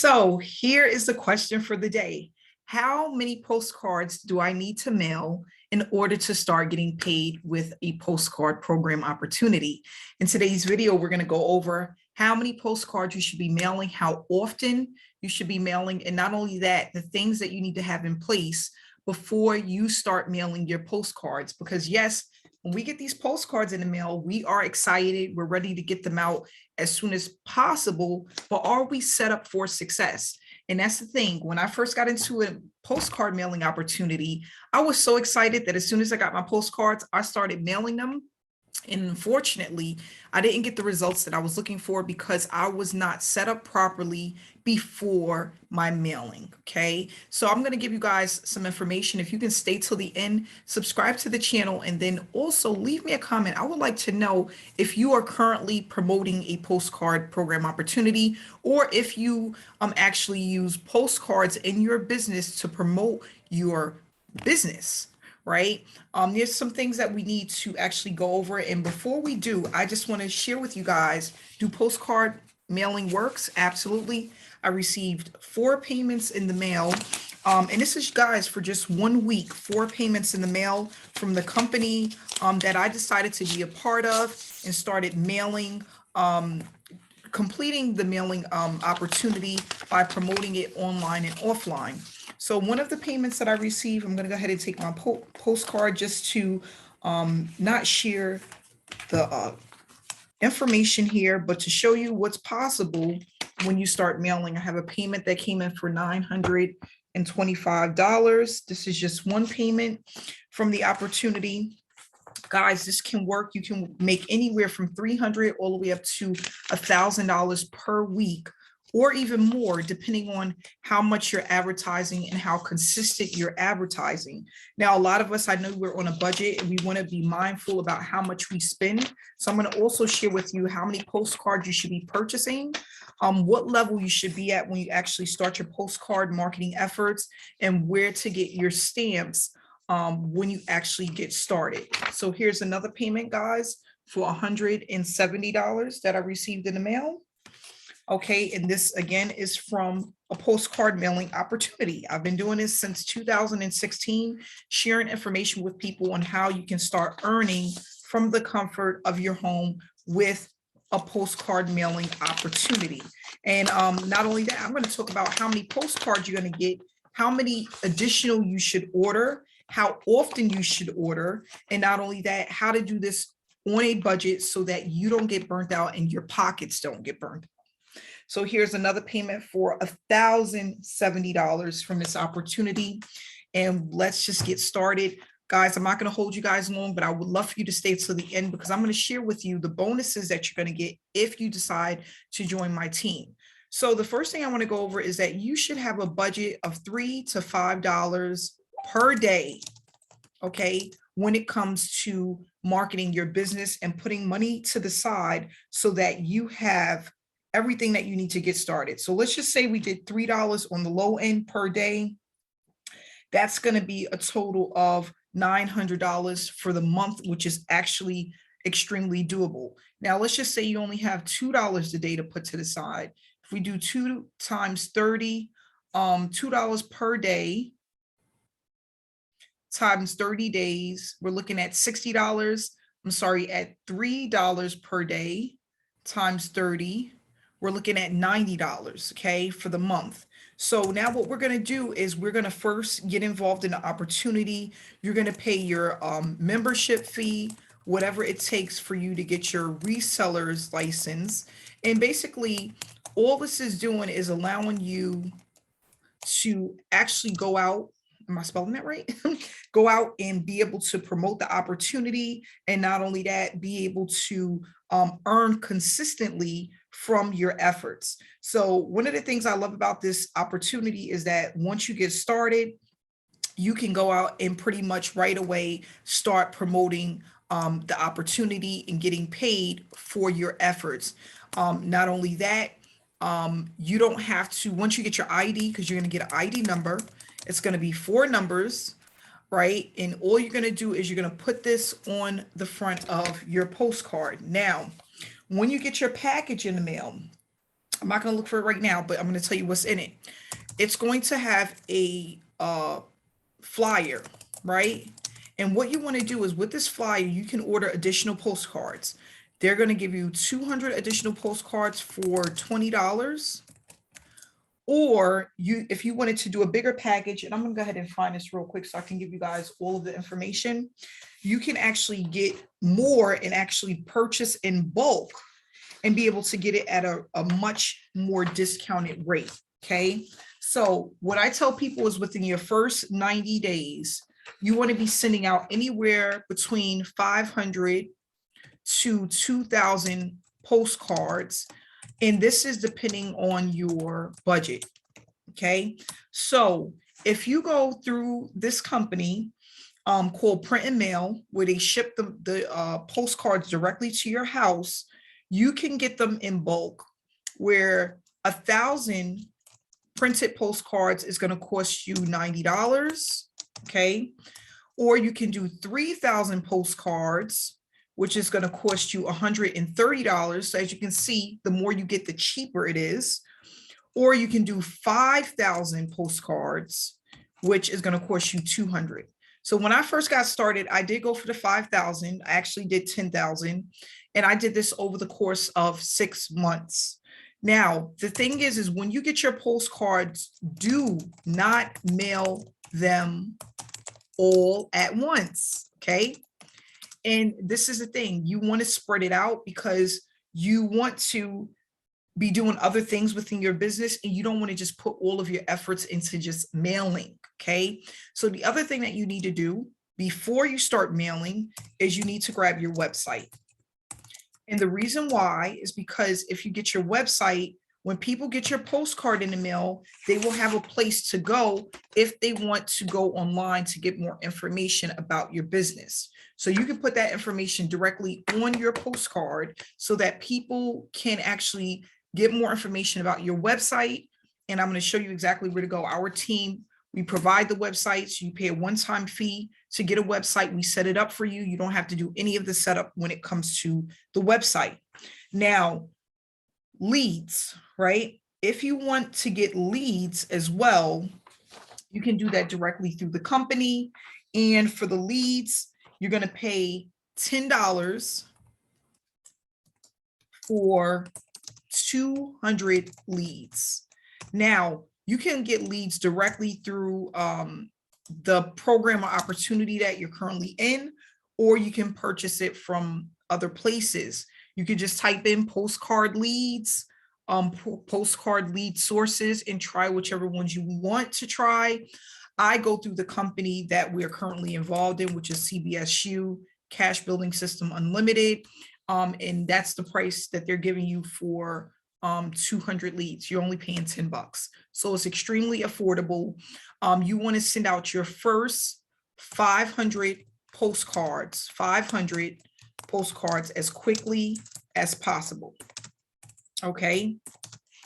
So here is the question for the day. How many postcards do I need to mail in order to start getting paid with a postcard program opportunity? In today's video, we're going to go over how many postcards you should be mailing, how often you should be mailing, and not only that, the things that you need to have in place before you start mailing your postcards. Because yes, when we get these postcards in the mail, we are excited. We're ready to get them out as soon as possible, but are we set up for success? And that's the thing. When I first got into a postcard mailing opportunity, I was so excited that as soon as I got my postcards, I started mailing them. And unfortunately, I didn't get the results that I was looking for because I was not set up properly before my mailing. Okay. So I'm going to give you guys some information. If you can stay till the end, subscribe to the channel, and then also leave me a comment. I would like to know if you are currently promoting a postcard program opportunity, or if you actually use postcards in your business to promote your business. Right. There's some things that we need to actually go over. And before we do, I just want to share with you guys, do postcard mailing works? Absolutely. I received 4 payments in the mail. And this is, guys, for just 1 week, 4 payments in the mail from the company that I decided to be a part of and started mailing, completing the mailing opportunity by promoting it online and offline. So one of the payments that I received, I'm going to go ahead and take my postcard just to not share the information here, but to show you what's possible when you start mailing. I have a payment that came in for $925. This is just one payment from the opportunity. Guys, this can work. You can make anywhere from $300 all the way up to $1,000 per week, or even more, depending on how much you're advertising and how consistent you're advertising. Now, a lot of us, I know we're on a budget and we want to be mindful about how much we spend. So I'm going to also share with you how many postcards you should be purchasing, what level you should be at when you actually start your postcard marketing efforts, and where to get your stamps when you actually get started. So here's another payment, guys, for $170 that I received in the mail. Okay, and this again is from a postcard mailing opportunity. I've been doing this since 2016, sharing information with people on how you can start earning from the comfort of your home with a postcard mailing opportunity. And not only that, I'm going to talk about how many postcards you're going to get, how many additional you should order, how often you should order, and not only that, how to do this on a budget so that you don't get burnt out and your pockets don't get burnt out. So here's another payment for $1,070 from this opportunity. And let's just get started. Guys, I'm not going to hold you guys long, but I would love for you to stay till the end because I'm going to share with you the bonuses that you're going to get if you decide to join my team. So the first thing I want to go over is that you should have a budget of $3 to $5 per day, okay, when it comes to marketing your business and putting money to the side so that you have everything that you need to get started. So let's just say we did $3 on the low end per day. That's going to be a total of $900 for the month, which is actually extremely doable. Now, let's just say you only have $2 a day to put to the side. If we do 2 times 30, $2 per day times 30 days, we're looking at $60. I'm sorry, at $3 per day times 30. We're looking at $90, okay, for the month. So now what we're going to do is we're going to first get involved in the opportunity. You're going to pay your membership fee, whatever it takes for you to get your reseller's license. And basically, all this is doing is allowing you to actually go out. Am I spelling that right? Go out and be able to promote the opportunity. And not only that, be able to earn consistently from your efforts. So one of the things I love about this opportunity is that once you get started, you can go out and pretty much right away start promoting the opportunity and getting paid for your efforts. Not only that, you don't have to, once you get your ID, because you're going to get an ID number, it's going to be 4 numbers, right? And all you're going to do is you're going to put this on the front of your postcard. Now, when you get your package in the mail, I'm not going to look for it right now, but I'm going to tell you what's in it. It's going to have a flyer, right? And what you want to do is with this flyer, you can order additional postcards. They're going to give you 200 additional postcards for $20. Or if you wanted to do a bigger package, and I'm going to go ahead and find this real quick so I can give you guys all of the information. You can actually get more and actually purchase in bulk and be able to get it at a much more discounted rate. Okay. So what I tell people is within your first 90 days, you want to be sending out anywhere between 500 to 2,000 postcards. And this is depending on your budget. Okay. So if you go through this company called Print and Mail, where they ship the postcards directly to your house, you can get them in bulk, where 1,000 printed postcards is going to cost you $90. Okay. Or you can do 3,000 postcards, which is going to cost you $130. So as you can see, the more you get, the cheaper it is. Or you can do 5,000 postcards, which is going to cost you $200. So when I first got started, I did go for the 5,000. I actually did 10,000. And I did this over the course of 6 months. Now, the thing is when you get your postcards, do not mail them all at once, okay? And this is the thing, you want to spread it out because you want to be doing other things within your business and you don't want to just put all of your efforts into just mailing, okay? So the other thing that you need to do before you start mailing is you need to grab your website. And the reason why is because if you get your website, when people get your postcard in the mail, they will have a place to go if they want to go online to get more information about your business. So you can put that information directly on your postcard so that people can actually get more information about your website. And I'm going to show you exactly where to go. Our team, we provide the websites. You pay a one-time fee to get a website. We set it up for you. You don't have to do any of the setup when it comes to the website. Now, leads, right? If you want to get leads as well, you can do that directly through the company. And for the leads, you're going to pay $10 for 200 leads. Now, you can get leads directly through the program or opportunity that you're currently in, or you can purchase it from other places. You could just type in postcard leads, postcard lead sources, and try whichever ones you want to try. I go through the company that we're currently involved in, which is CBSU, Cash Building System Unlimited. And that's the price that they're giving you for 200 leads. You're only paying $10. So it's extremely affordable. You want to send out your first 500 postcards, 500 postcards as quickly as possible. Okay.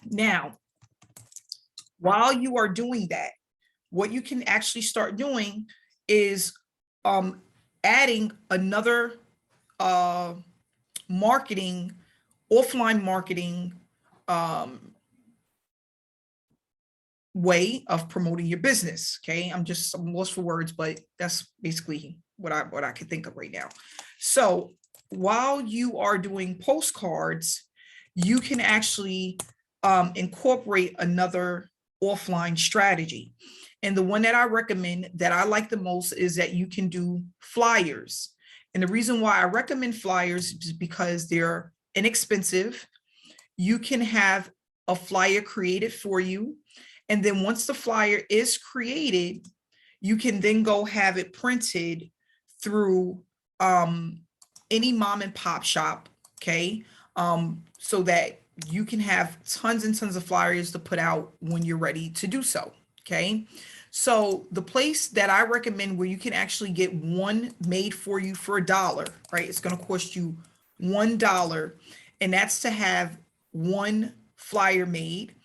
Now, while you are doing that, what you can actually start doing is adding another marketing, offline marketing way of promoting your business. Okay, I'm lost for words, but that's basically what I can think of right now. So while you are doing postcards, you can actually incorporate another offline strategy. And the one that I recommend that I like the most is that you can do flyers. And the reason why I recommend flyers is because they're inexpensive. You can have a flyer created for you. And then once the flyer is created, you can then go have it printed through any mom and pop shop, okay? So that you can have tons and tons of flyers to put out when you're ready to do so, okay? So the place that I recommend where you can actually get one made for you for $1, right? It's going to cost you $1, and that's to have one flyer made.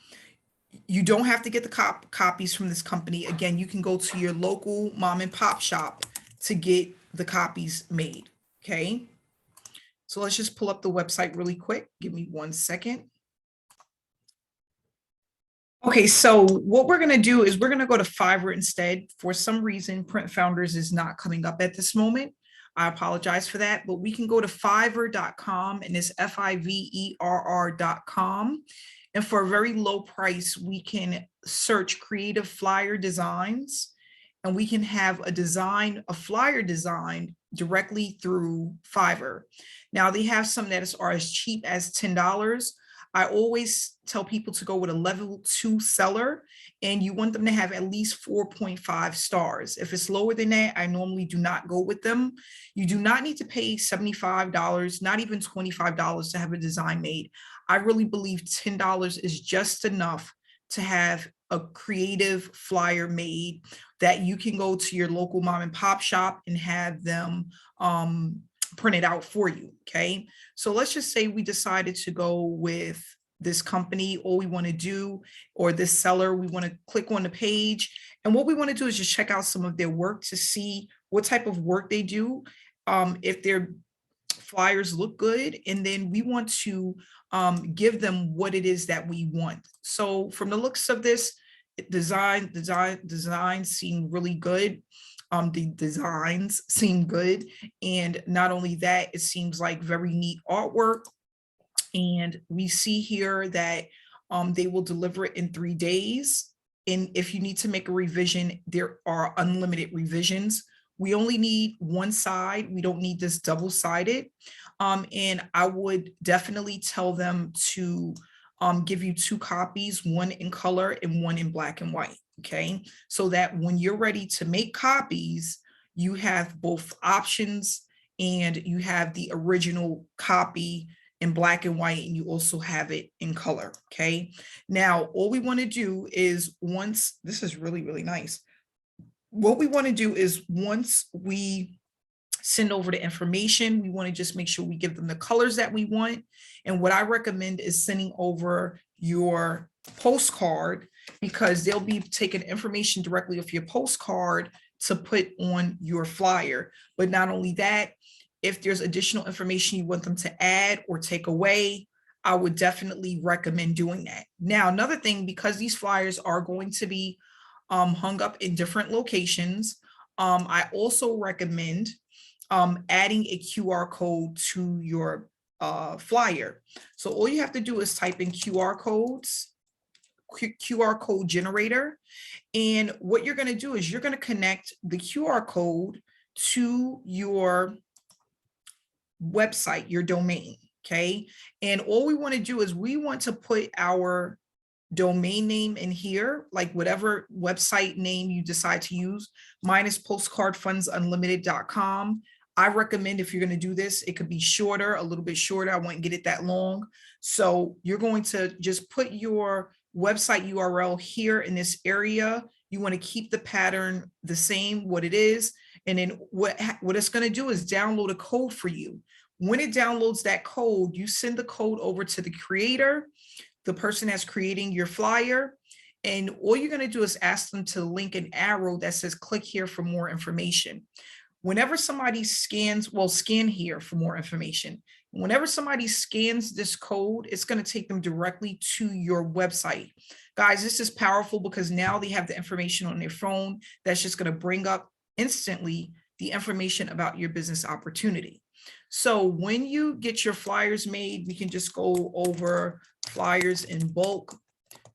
You don't have to get the copies from this company. Again, you can go to your local mom and pop shop to get the copies made, okay? So let's just pull up the website really quick. Give me 1 second. Okay, so what we're going to do is we're going to go to Fiverr instead. For some reason, Print Founders is not coming up at this moment. I apologize for that, but we can go to fiverr.com, and it's Fiverr.com. And for a very low price, we can search creative flyer designs, and we can have a flyer design directly through Fiverr. Now they have some that are as cheap as $10. I always tell people to go with a level 2 seller, and you want them to have at least 4.5 stars. If it's lower than that, I normally do not go with them. You do not need to pay $75, not even $25 to have a design made. I really believe $10 is just enough to have a creative flyer made that you can go to your local mom and pop shop and have them print it out for you. Okay, so let's just say we decided to go with this company. All we want to do, or this seller, we want to click on the page, and what we want to do is just check out some of their work to see what type of work they do, if their flyers look good, and then we want to give them what it is that we want. So from the looks of this design seem really good. The designs seem good, and not only that, it seems like very neat artwork. And we see here that they will deliver it in 3 days. And if you need to make a revision, there are unlimited revisions. We only need one side. We don't need this double-sided. And I would definitely tell them to give you 2 copies, one in color and one in black and white. Okay, so that when you're ready to make copies, you have both options, and you have the original copy in black and white, and you also have it in color. Okay, now all we want to do is, once this is really, really nice, what we want to do is, once we send over the information, we want to just make sure we give them the colors that we want. And what I recommend is sending over your postcard, because they'll be taking information directly off your postcard to put on your flyer. But not only that, if there's additional information you want them to add or take away, I would definitely recommend doing that. Now, another thing, because these flyers are going to be hung up in different locations, I also recommend adding a QR code to your flyer. So all you have to do is type in QR code generator. And what you're going to do is you're going to connect the QR code to your website, your domain. Okay. And all we want to do is we want to put our domain name in here, like whatever website name you decide to use. Mine is postcardfundsunlimited.com. I recommend, if you're going to do this, it could be shorter, a little bit shorter. I won't get it that long. So you're going to just put your website URL here in this area. You want to keep the pattern the same, what it is. And then what it's going to do is download a code for you. When it downloads that code, you send the code over to the creator, the person that's creating your flyer. And all you're going to do is ask them to link an arrow that says click here for more information. Whenever somebody scans, well, scan here for more information. Whenever somebody scans this code, it's going to take them directly to your website. Guys, this is powerful, because now they have the information on their phone that's just going to bring up instantly the information about your business opportunity. So when you get your flyers made, we can just go over flyers in bulk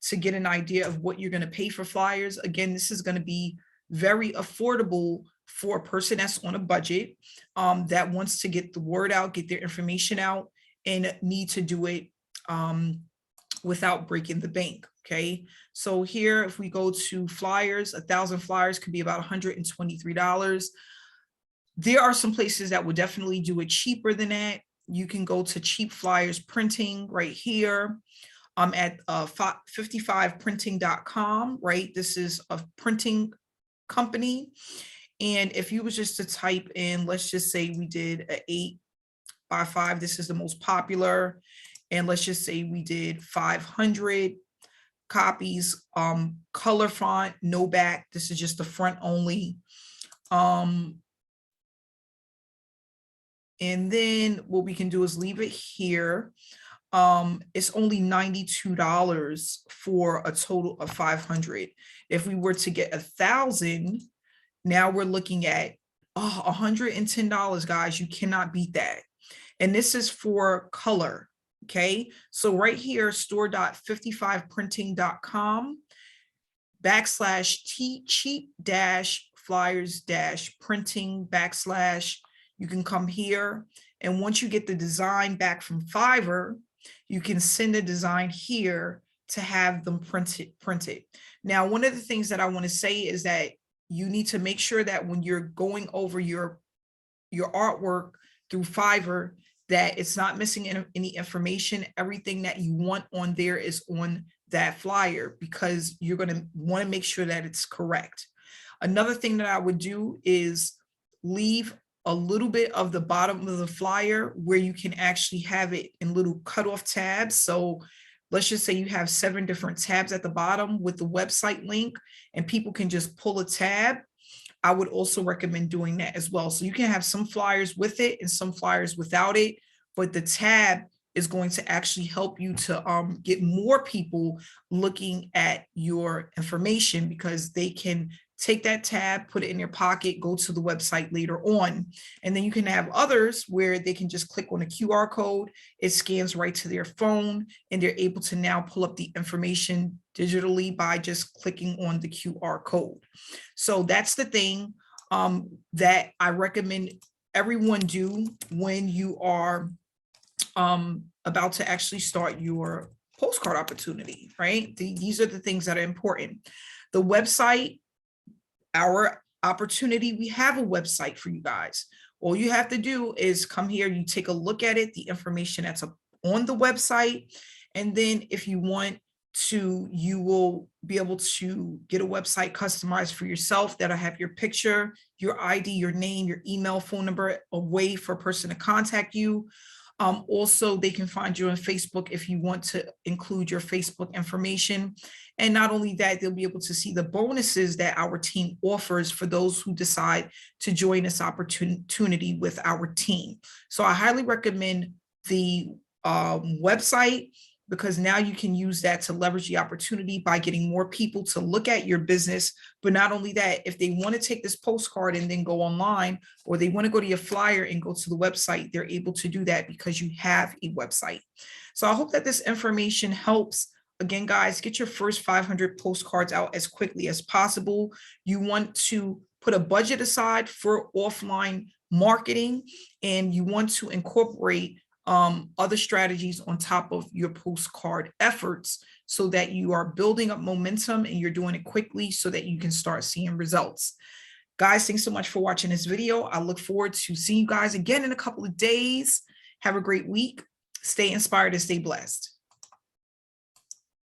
to get an idea of what you're going to pay for flyers. Again, this is going to be very affordable for a person that's on a budget, that wants to get the word out, get their information out, and need to do it without breaking the bank. Okay, so here, if we go to flyers, 1,000 flyers could be about $123. There are some places that will definitely do it cheaper than that. You can go to Cheap Flyers Printing right here. At 55printing.com, right? This is a printing company. And if you was just to type in, let's just say we did an 8x5, this is the most popular. And let's just say we did 500 copies, color font, no back. This is just the front only. And then what we can do is leave it here. it's only $92 for a total of 500. If we were to get 1,000, now we're looking at $110, guys. You cannot beat that. And this is for color. Okay, so right here, store.55printing.com / cheap flyers printing / you can come here, and once you get the design back from Fiverr, you can send the design here to have them printed. Now, one of the things that I want to say is that you need to make sure that when you're going over your artwork through Fiverr, that it's not missing any information. Everything that you want on there is on that flyer, because you're going to want to make sure that it's correct. Another thing that I would do is leave a little bit of the bottom of the flyer where you can actually have it in little cutoff tabs. So let's just say you have 7 different tabs at the bottom with the website link, and people can just pull a tab. I would also recommend doing that as well. So you can have some flyers with it and some flyers without it, but the tab is going to actually help you to get more people looking at your information, because they can take that tab, put it in their pocket, go to the website later on. And then you can have others where they can just click on a QR code, it scans right to their phone, and they're able to now pull up the information digitally by just clicking on the QR code. So that's the thing that I recommend everyone do when you are about to actually start your postcard opportunity, right? These are the things that are important. The website, our opportunity, we have a website for you guys. All you have to do is come here, you take a look at it, the information that's on the website, and then if you want to, you will be able to get a website customized for yourself that'll have your picture, your ID, your name, your email, phone number, a way for a person to contact you. Also, they can find you on Facebook if you want to include your Facebook information. And not only that, they'll be able to see the bonuses that our team offers for those who decide to join this opportunity with our team. So I highly recommend the website, because now you can use that to leverage the opportunity by getting more people to look at your business. But not only that, if they want to take this postcard and then go online, or they want to go to your flyer and go to the website, they're able to do that because you have a website. So I hope that this information helps. Again, guys, get your first 500 postcards out as quickly as possible. You want to put a budget aside for offline marketing, and you want to incorporate other strategies on top of your postcard efforts, so that you are building up momentum and you're doing it quickly so that you can start seeing results. Guys, thanks so much for watching this video. I look forward to seeing you guys again in a couple of days. Have a great week. Stay inspired and stay blessed.